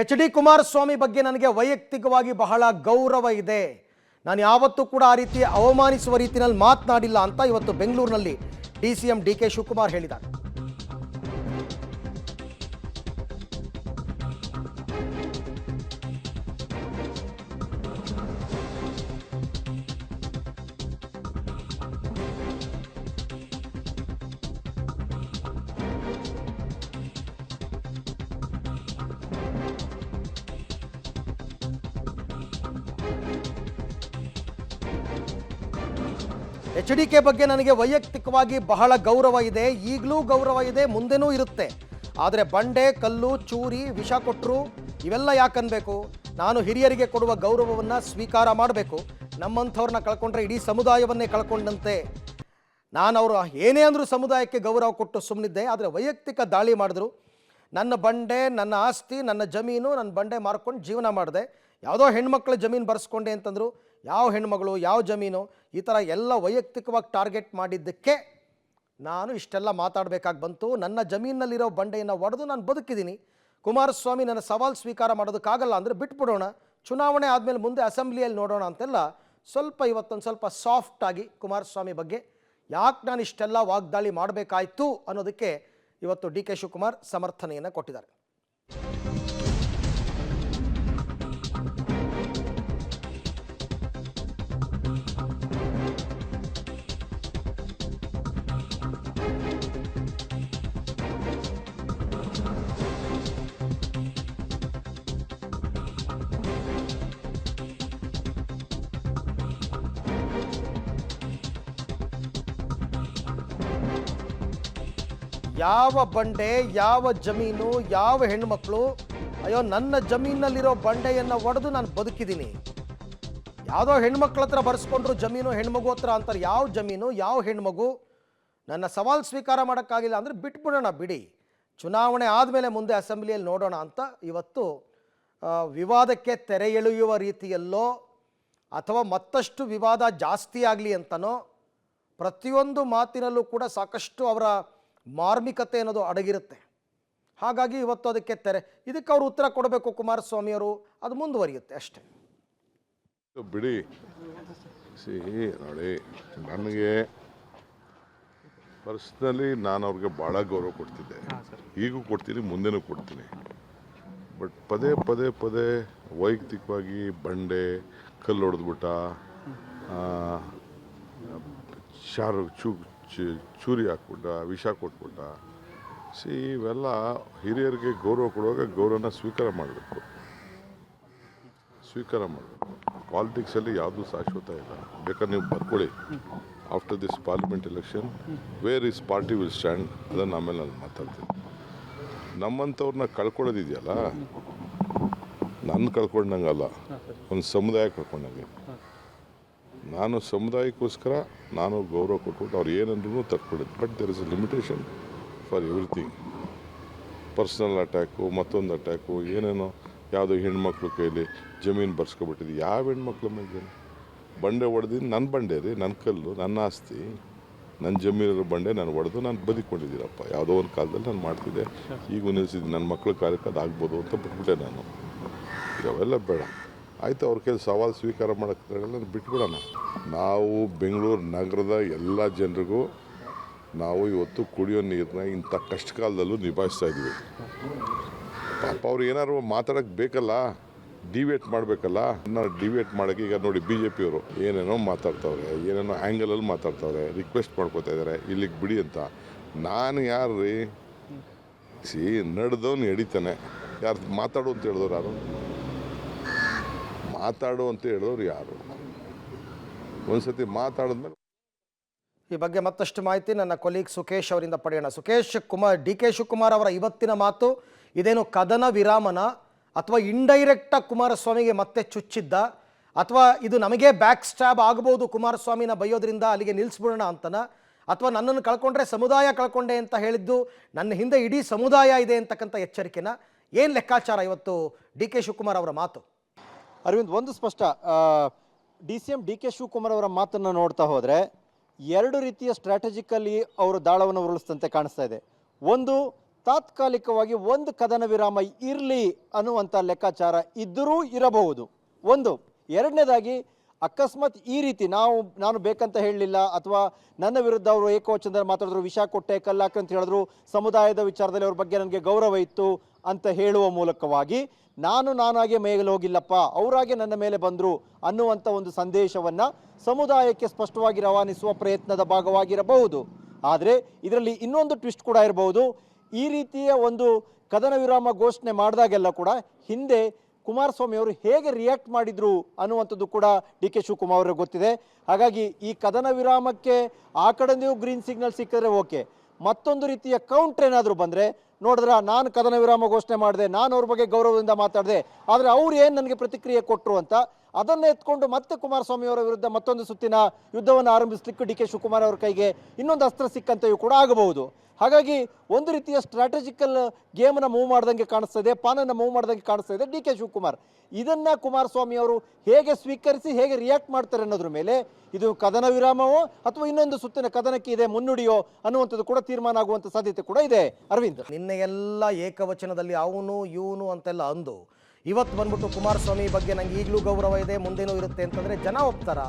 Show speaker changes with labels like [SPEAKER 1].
[SPEAKER 1] H D. Kumaraswamy ಬಗ್ಗೆ ನನಗೆ ವೈಯಕ್ತಿಕವಾಗಿ ಬಹಳ ಗೌರವ ಇದೆ. ನಾನು ಯಾವತ್ತೂ ಕೂಡ ಆ ರೀತಿ ಅವಮಾನಿಸುವ ರೀತಿಯಲ್ಲಿ ಮಾತನಾಡಿಲ್ಲ ಅಂತ ಇವತ್ತು ಬೆಂಗಳೂರಿನಲ್ಲಿ ಡಿ.ಸಿ.ಎಂ. ಡಿ.ಕೆ. ಶಿವಕುಮಾರ್ ಹೇಳಿದ್ದಾರೆ. ಎಚ್.ಡಿ.ಕೆ. ಬಗ್ಗೆ ನನಗೆ ವೈಯಕ್ತಿಕವಾಗಿ ಬಹಳ ಗೌರವ ಇದೆ, ಈಗಲೂ ಗೌರವ ಇದೆ, ಮುಂದೆನೂ ಇರುತ್ತೆ. ಆದರೆ ಬಂಡೆ, ಕಲ್ಲು, ಚೂರಿ, ವಿಷ ಕೊಟ್ಟರು ಇವೆಲ್ಲ ಯಾಕನ್ಬೇಕು? ನಾನು ಹಿರಿಯರಿಗೆ ಕೊಡುವ ಗೌರವವನ್ನು ಸ್ವೀಕಾರ ಮಾಡಬೇಕು. ನಮ್ಮಂಥವ್ರನ್ನ ಕಳ್ಕೊಂಡ್ರೆ ಇಡೀ ಸಮುದಾಯವನ್ನೇ ಕಳ್ಕೊಂಡಂತೆ. ನಾನು ಅವರು ಏನೇ ಅಂದರೂ ಸಮುದಾಯಕ್ಕೆ ಗೌರವ ಕೊಟ್ಟು ಸುಮ್ಮನಿದ್ದೆ. ಆದರೆ ವೈಯಕ್ತಿಕ ದಾಳಿ ಮಾಡಿದ್ರು. ನನ್ನ ಬಂಡೆ, ನನ್ನ ಆಸ್ತಿ, ನನ್ನ ಜಮೀನು, ನನ್ನ ಬಂಡೆ ಮಾರ್ಕೊಂಡು ಜೀವನ ಮಾಡಿದೆ. ಯಾವುದೋ ಹೆಣ್ಮಕ್ಳ ಜಮೀನು ಬರೆಸ್ಕೊಂಡೆ ಅಂತಂದರು. ಯಾವ ಹೆಣ್ಮಗಳು, ಯಾವ ಜಮೀನು, ಈ ಥರ ಎಲ್ಲ ವೈಯಕ್ತಿಕವಾಗಿ ಟಾರ್ಗೆಟ್ ಮಾಡಿದ್ದಕ್ಕೆ ನಾನು ಇಷ್ಟೆಲ್ಲ ಮಾತಾಡಬೇಕಾಗಿ ಬಂತು. ನನ್ನ ಜಮೀನಲ್ಲಿರೋ ಬಂಡೆಯನ್ನು ಒಡೆದು ನಾನು ಬದುಕಿದ್ದೀನಿ. ಕುಮಾರಸ್ವಾಮಿ ನನ್ನ ಸವಾಲು ಸ್ವೀಕಾರ ಮಾಡೋದಕ್ಕಾಗಲ್ಲ ಅಂದರೆ ಬಿಟ್ಬಿಡೋಣ, ಚುನಾವಣೆ ಆದಮೇಲೆ ಮುಂದೆ ಅಸೆಂಬ್ಲಿಯಲ್ಲಿ ನೋಡೋಣ ಅಂತೆಲ್ಲ ಇವತ್ತೊಂದು ಸ್ವಲ್ಪ ಸಾಫ್ಟಾಗಿ ಕುಮಾರಸ್ವಾಮಿ ಬಗ್ಗೆ ಯಾಕೆ ನಾನು ಇಷ್ಟೆಲ್ಲ ವಾಗ್ದಾಳಿ ಮಾಡಬೇಕಾಯ್ತು ಅನ್ನೋದಕ್ಕೆ ಇವತ್ತು ಡಿ.ಕೆ. ಶಿವಕುಮಾರ್ ಸಮರ್ಥನೆಯನ್ನು ಕೊಟ್ಟಿದ್ದಾರೆ. ಯಾವ ಬಂಡೆ, ಯಾವ ಜಮೀನು, ಯಾವ ಹೆಣ್ಮಕ್ಳು, ಅಯ್ಯೋ ನನ್ನ ಜಮೀನಲ್ಲಿರೋ ಬಂಡೆಯನ್ನು ಒಡೆದು ನಾನು ಬದುಕಿದ್ದೀನಿ. ಯಾವುದೋ ಹೆಣ್ಮಕ್ಳ ಹತ್ರ ಬರೆಸ್ಕೊಂಡ್ರು ಜಮೀನು, ಹೆಣ್ಮಗು ಹತ್ರ ಅಂತಾರೆ. ಯಾವ ಜಮೀನು, ಯಾವ ಹೆಣ್ಮಗು, ನನ್ನ ಸವಾಲು ಸ್ವೀಕಾರ ಮಾಡೋಕ್ಕಾಗಿಲ್ಲ ಅಂದರೆ ಬಿಟ್ಬಿಡೋಣ, ಬಿಡಿ, ಚುನಾವಣೆ ಆದಮೇಲೆ ಮುಂದೆ ಅಸೆಂಬ್ಲಿಯಲ್ಲಿ ನೋಡೋಣ ಅಂತ ಇವತ್ತು ವಿವಾದಕ್ಕೆ ತೆರೆ ಎಳೆಯುವ ರೀತಿಯಲ್ಲೋ ಅಥವಾ ಮತ್ತಷ್ಟು ವಿವಾದ ಜಾಸ್ತಿ ಆಗಲಿ ಅಂತನೋ ಪ್ರತಿಯೊಂದು ಮಾತಿನಲ್ಲೂ ಕೂಡ ಸಾಕಷ್ಟು ಅವರ ಮಾರ್ಮಿಕತೆ ಅನ್ನೋದು ಅಡಗಿರುತ್ತೆ. ಹಾಗಾಗಿ ಇವತ್ತು ಅದಕ್ಕೆ ಇದಕ್ಕೆ ಅವರು ಉತ್ತರ ಕೊಡಬೇಕು ಕುಮಾರಸ್ವಾಮಿಯವರು, ಅದು ಮುಂದುವರಿಯುತ್ತೆ ಅಷ್ಟೇ.
[SPEAKER 2] ಬಿಡಿ, ನೋಡಿ, ನನಗೆ ಪರ್ಸ್ನಲಿ ನಾನು ಅವ್ರಿಗೆ ಭಾಳ ಗೌರವ ಕೊಡ್ತಿದ್ದೆ, ಈಗೂ ಕೊಡ್ತೀನಿ, ಮುಂದೆನೂ ಕೊಡ್ತೀನಿ. ಬಟ್ ಪದೇ ಪದೇ ಪದೇ ವೈಯಕ್ತಿಕವಾಗಿ ಬಂಡೆ, ಕಲ್ಲು ಹೊಡೆದ್ಬಿಟ್ಟ, ಚೂರಿ ಹಾಕ್ಬಿಟ್ಟ, ವಿಷ ಕೊಟ್ಬಿಟ್ಟ. ಇವೆಲ್ಲ ಹಿರಿಯರಿಗೆ ಗೌರವ ಕೊಡುವಾಗ ಗೌರವನ ಸ್ವೀಕಾರ ಮಾಡಬೇಕು. ಪಾಲಿಟಿಕ್ಸಲ್ಲಿ ಯಾವುದೂ ಶಾಶ್ವತ ಇಲ್ಲ. ಬೇಕಾದ್ರೆ ನೀವು ಬರ್ಕೊಳ್ಳಿ, after this parliament election where is party will stand, ಅದನ್ನು ಆಮೇಲೆ ನಾನು ಮಾತಾಡ್ತೀನಿ. ನಮ್ಮಂಥವ್ರನ್ನ ಕಳ್ಕೊಳ್ಳೋದಿದೆಯಲ್ಲ, ನನ್ನ ಕಳ್ಕೊಂಡಂಗಲ್ಲ, ಒಂದು ಸಮುದಾಯ ಕಳ್ಕೊಂಡಂಗೆ. ನಾನು ಸಮುದಾಯಕ್ಕೋಸ್ಕರ ನಾನು ಗೌರವ ಕೊಟ್ಬಿಟ್ಟು ಅವ್ರು ಏನಂದ್ರೂ ತಡ್ಕೊಂಡಿದ್ದೆ. But there is a limitation for everything. Personal attack, ಮತ್ತೊಂದು ಅಟ್ಯಾಕು, ಏನೇನೋ ಯಾವುದೋ ಹೆಣ್ಮಕ್ಳು ಕೈಲಿ ಜಮೀನು ಬರ್ಸ್ಕೊಬಿಟ್ಟಿದ್ದು. ಯಾವ ಹೆಣ್ಮಕ್ಳ ಮೇಲೆ ಬಂಡೆ ಹೊಡೆದಿದ್ದು? ನನ್ನ ಬಂಡೆ ರೀ, ನನ್ನ ಕಲ್ಲು, ನನ್ನ ಆಸ್ತಿ, ನನ್ನ ಜಮೀನಿರೋ ಬಂಡೆ ನಾನು ಹೊಡೆದು ನಾನು ಬದುಕೊಂಡಿದ್ದೀನಪ್ಪ. ಯಾವುದೋ ಒಂದು ಕಾಲದಲ್ಲಿ ನಾನು ಮಾಡ್ತಿದ್ದೆ, ಈಗ ನಿಲ್ಲಿಸಿದ್ದೀನಿ. ನನ್ನ ಮಕ್ಳ ಕಾರ್ಯಕ್ಕೆ ಅದಾಗ್ಬೋದು ಅಂತ ಬಿಟ್ಬಿಟ್ಟೆ ನಾನು. ಅವೆಲ್ಲ ಬೇಡ, ಆಯಿತು. ಅವ್ರ ಕೈಲಿ ಸವಾಲು ಸ್ವೀಕಾರ ಮಾಡೋಕ್ಕಾಗಲ್ಲ, ಬಿಟ್ಬಿಡೋಣ. ನಾವು ಬೆಂಗಳೂರು ನಗರದ ಎಲ್ಲ ಜನರಿಗೂ ನಾವು ಇವತ್ತು ಕುಡಿಯೋ ನೀರನ್ನ ಇಂಥ ಕಷ್ಟ ಕಾಲದಲ್ಲೂ ನಿಭಾಯಿಸ್ತಾ ಇದ್ದೀವಿ. ಪಾಪ ಅವ್ರು ಏನಾದ್ರು ಮಾತಾಡೋಕ್ಕೆ ಬೇಕಲ್ಲ, ಡಿವೇಟ್ ಮಾಡಬೇಕಲ್ಲ. ನಾನು ಡಿವೇಟ್ ಮಾಡೋಕ್ಕೆ ಈಗ ನೋಡಿ BJP ಅವರು ಏನೇನೋ ಮಾತಾಡ್ತವ್ರೆ, ಏನೇನೋ ಆ್ಯಂಗಲಲ್ಲಿ ಮಾತಾಡ್ತವ್ರೆ, ರಿಕ್ವೆಸ್ಟ್ ಮಾಡ್ಕೋತಾ ಇದ್ದಾರೆ ಇಲ್ಲಿಗೆ ಬಿಡಿ ಅಂತ. ನಾನು ಯಾರು ರೀ? ನಡೆದವನು ಎಡಿತಾನೆ. ಯಾರು ಮಾತಾಡು ಅಂತ ಹೇಳಿದವ್ರು ಯಾರು? ಮಾತಾಡು ಅಂತ ಹೇಳಿದವ್ರು ಯಾರು? ಒಂದ್ಸತಿ ಮಾತಾಡಿದ್ಮೇಲೆ
[SPEAKER 1] ಈ ಬಗ್ಗೆ ಮತ್ತಷ್ಟು ಮಾಹಿತಿ ನನ್ನ ಕೊಲೀಗ್ ಸುಖೇಶ್ ಅವರಿಂದ ಪಡೆಯೋಣ. ಸುಖೇಶ್, ಡಿ.ಕೆ. ಶಿವಕುಮಾರ್ ಅವರ ಇವತ್ತಿನ ಮಾತು ಇದೇನು ಕದನ ವಿರಾಮನ, ಅಥವಾ ಇಂಡೈರೆಕ್ಟಾಗಿ ಕುಮಾರಸ್ವಾಮಿಗೆ ಮತ್ತೆ ಚುಚ್ಚಿದ್ದ, ಅಥವಾ ಇದು ನಮಗೆ ಬ್ಯಾಕ್ ಸ್ಟ್ಯಾಬ್ ಆಗ್ಬೋದು ಕುಮಾರಸ್ವಾಮಿನ ಬೈಯೋದ್ರಿಂದ ಅಲ್ಲಿಗೆ ನಿಲ್ಲಿಸ್ಬಿಡೋಣ ಅಂತನ, ಅಥವಾ ನನ್ನನ್ನು ಕಳ್ಕೊಂಡ್ರೆ ಸಮುದಾಯ ಕಳ್ಕೊಂಡೆ ಅಂತ ಹೇಳಿದ್ದು ನನ್ನ ಹಿಂದೆ ಇಡೀ ಸಮುದಾಯ ಇದೆ ಅಂತಕ್ಕಂಥ ಎಚ್ಚರಿಕೆನ, ಏನು ಲೆಕ್ಕಾಚಾರ ಇವತ್ತು ಡಿ.ಕೆ. ಶಿವಕುಮಾರ್ ಅವರ ಮಾತು?
[SPEAKER 3] ಅರವಿಂದ್, ಒಂದು ಸ್ಪಷ್ಟ, ಡಿ.ಸಿ.ಎಂ. ಡಿ.ಕೆ. ಶಿವಕುಮಾರ್ ಅವರ ಮಾತನ್ನು ನೋಡ್ತಾ ಹೋದರೆ ಎರಡು ರೀತಿಯ ಸ್ಟ್ರಾಟಜಿಕಲ್ಲಿ ಅವರು ದಾಳವನ್ನು ಉರುಳಿಸ್ತಂತೆ ಕಾಣಿಸ್ತಾ ಇದೆ. ಒಂದು, ತಾತ್ಕಾಲಿಕವಾಗಿ ಒಂದು ಕದನ ವಿರಾಮ ಇರಲಿ ಅನ್ನುವಂಥ ಲೆಕ್ಕಾಚಾರ ಇದ್ದರೂ ಇರಬಹುದು. ಒಂದು. ಎರಡನೇದಾಗಿ ಅಕಸ್ಮಾತ್ ಈ ರೀತಿ ನಾನು ಬೇಕಂತ ಹೇಳಲಿಲ್ಲ ಅಥವಾ ನನ್ನ ವಿರುದ್ಧ ಅವರು ಏಕವಚನದಲ್ಲಿ ಮಾತಾಡಿದ್ರು, ವಿಷ ಕೊಟ್ಟೆ ಕಲ್ಲಾಕ ಅಂತ ಹೇಳಿದ್ರು, ಸಮುದಾಯದ ವಿಚಾರದಲ್ಲಿ ಅವ್ರ ಬಗ್ಗೆ ನನಗೆ ಗೌರವ ಇತ್ತು ಅಂತ ಹೇಳುವ ಮೂಲಕವಾಗಿ ನಾನಾಗೆ ಮೇಲೆ ಹೋಗಿಲ್ಲಪ್ಪ, ಅವರಾಗೆ ನನ್ನ ಮೇಲೆ ಬಂದರು ಅನ್ನುವಂಥ ಒಂದು ಸಂದೇಶವನ್ನು ಸಮುದಾಯಕ್ಕೆ ಸ್ಪಷ್ಟವಾಗಿ ರವಾನಿಸುವ ಪ್ರಯತ್ನದ ಭಾಗವಾಗಿರಬಹುದು. ಆದರೆ ಇದರಲ್ಲಿ ಇನ್ನೊಂದು ಟ್ವಿಸ್ಟ್ ಕೂಡ ಇರಬಹುದು. ಈ ರೀತಿಯ ಒಂದು ಕದನ ವಿರಾಮ ಘೋಷಣೆ ಮಾಡಿದಾಗೆಲ್ಲ ಕೂಡ ಹಿಂದೆ ಕುಮಾರಸ್ವಾಮಿ ಅವರು ಹೇಗೆ ರಿಯಾಕ್ಟ್ ಮಾಡಿದ್ರು ಅನ್ನುವಂಥದ್ದು ಕೂಡ ಡಿ ಕೆ ಶಿವಕುಮಾರ್ ಅವರಿಗೆ ಗೊತ್ತಿದೆ. ಹಾಗಾಗಿ ಈ ಕದನ ವಿರಾಮಕ್ಕೆ ಆ ಕಡೆಯಿಂದ ಗ್ರೀನ್ ಸಿಗ್ನಲ್ ಸಿಕ್ಕಿದ್ರೆ ಓಕೆ, ಮತ್ತೊಂದು ರೀತಿಯ ಕೌಂಟರ್ ಏನಾದರೂ ಬಂದರೆ ನೋಡಿದ್ರ ನಾನು ಕದನ ವಿರಾಮ ಘೋಷಣೆ ಮಾಡಿದೆ, ನಾನು ಅವ್ರ ಬಗ್ಗೆ ಗೌರವದಿಂದ ಮಾತಾಡಿದೆ, ಆದರೆ ಅವ್ರು ಏನು ನನಗೆ ಪ್ರತಿಕ್ರಿಯೆ ಕೊಟ್ಟರು ಅಂತ ಅದನ್ನು ಎತ್ಕೊಂಡು ಮತ್ತೆ ಕುಮಾರಸ್ವಾಮಿ ಅವರ ವಿರುದ್ಧ ಮತ್ತೊಂದು ಸುತ್ತಿನ ಯುದ್ಧವನ್ನು ಆರಂಭಿಸಲಿಕ್ಕೆ ಡಿ ಕೆ ಶಿವಕುಮಾರ್ ಅವರ ಕೈಗೆ ಇನ್ನೊಂದು ಅಸ್ತ್ರ ಸಿಕ್ಕಂತೆಯೂ ಕೂಡ ಆಗಬಹುದು. ಹಾಗಾಗಿ ಒಂದು ರೀತಿಯ ಸ್ಟ್ರಾಟಜಿಕಲ್ ಗೇಮನ್ನು ಮೂವ್ ಮಾಡ್ದಂಗೆ ಕಾಣಿಸ್ತಾ ಇದೆ, ಪಾನನ್ನು ಮೂವ್ ಮಾಡ್ದಂಗೆ ಕಾಣಿಸ್ತಾ ಇದೆ ಡಿ ಕೆ ಶಿವಕುಮಾರ್. ಇದನ್ನು ಕುಮಾರಸ್ವಾಮಿ ಅವರು ಹೇಗೆ ಸ್ವೀಕರಿಸಿ ಹೇಗೆ ರಿಯಾಕ್ಟ್ ಮಾಡ್ತಾರೆ ಅನ್ನೋದ್ರ ಮೇಲೆ ಇದು ಕದನ ವಿರಾಮವೋ ಅಥವಾ ಇನ್ನೊಂದು ಸುತ್ತಿನ ಕದನಕ್ಕೆ ಇದೆ ಮುನ್ನುಡಿಯೋ ಅನ್ನುವಂಥದ್ದು ಕೂಡ ತೀರ್ಮಾನ ಆಗುವಂಥ ಸಾಧ್ಯತೆ ಕೂಡ ಇದೆ. ಅರವಿಂದ್,
[SPEAKER 1] ನಿನ್ನೆ ಎಲ್ಲ ಏಕವಚನದಲ್ಲಿ ಅವನು ಇವನು ಅಂತೆಲ್ಲ ಅಂದು ಇವತ್ತು ಬಂದ್ಬಿಟ್ಟು ಕುಮಾರಸ್ವಾಮಿ ಬಗ್ಗೆ ನಂಗೆ ಈಗಲೂ ಗೌರವ ಇದೆ ಮುಂದೇನೂ ಇರುತ್ತೆ ಅಂತಂದರೆ ಜನ ಒಪ್ತಾರಾ?